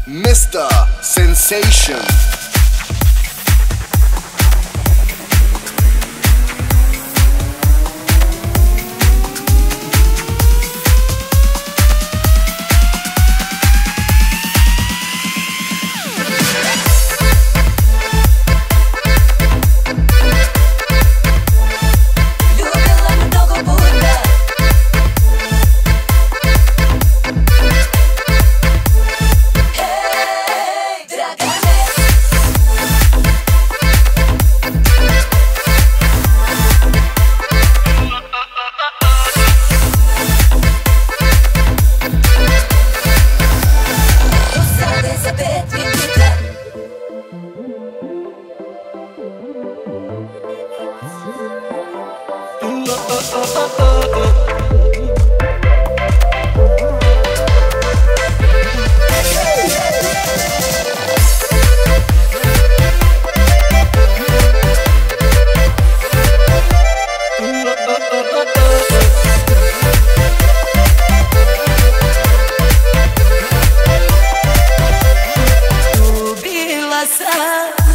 Mr. Sensation.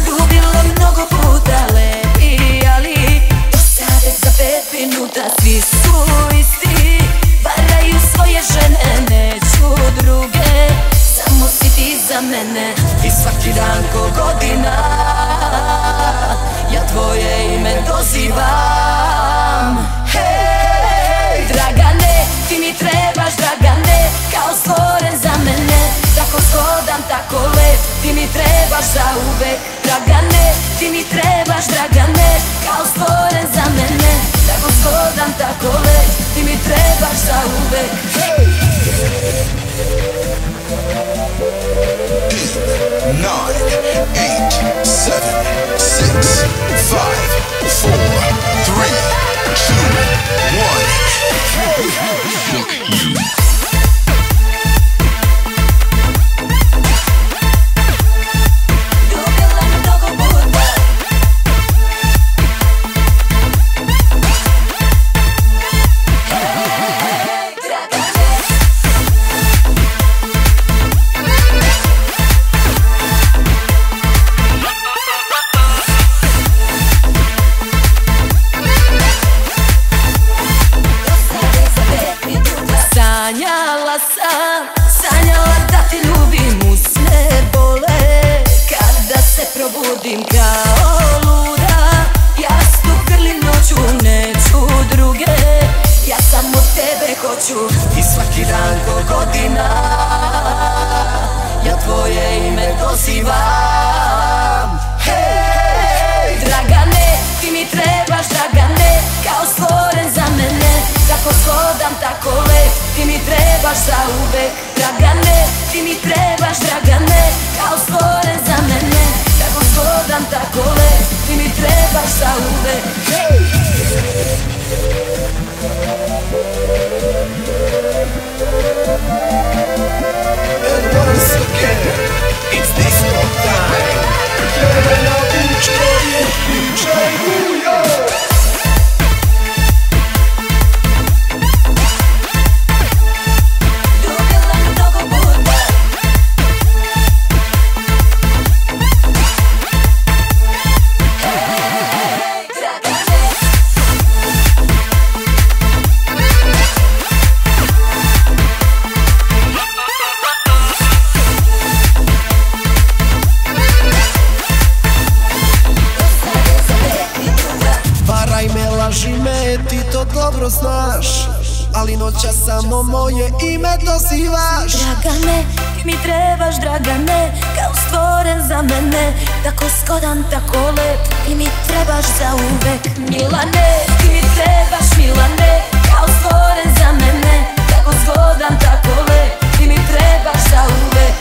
Ljubila mnogo puta, lepi, ali do sada za 5 minuta svi su isti. Varaju svoje žene, neću druge, samo si ti za mene. I svaki dan ko godina, ja tvoje ime dozivam. Hej, Dragane, ti mi trebaš, Dragane, kao stvoren za mene. Tako zgodan, tako lep, ti mi trebaš za uvek. Dragane, ti mi trebaš, Dragane, kao stvoren za mene. Tako zgodan, tako lep, ti mi trebaš za uvek. 9, 8, 7, 6, 5, 4, 3, 2, 1. Fuck you. Sanjala da te ljubim, usne bole kada se probudim kao luda. Ja s tu grlim noću, neću druge, ja samo tebe hoću. I svaki dan ko godina, ja tvoje ime dozivam. Hej, Dragane, ti mi trebaš, Dragane, kao stvoren za mene. Tako zgodan, tako lep, ti mi trebaš za uvek. Dragane, ti mi trebaš, Dragane, kao stvoren za mene. Tako zgodan, tako lep, ti mi trebaš za uvek. And once again, it's disco time. Jelena Vučko i DJ Vujo. Ti to dobro znaš, ali noća samo moje ime dozivaš. Dragane, ti mi trebaš, Dragane, kao stvoren za mene. Tako zgodan, tako lep, ti mi trebaš za uvek. Milane, ti mi trebaš, Milane, kao stvoren za mene. Tako zgodan, tako lep, ti mi trebaš za uvek.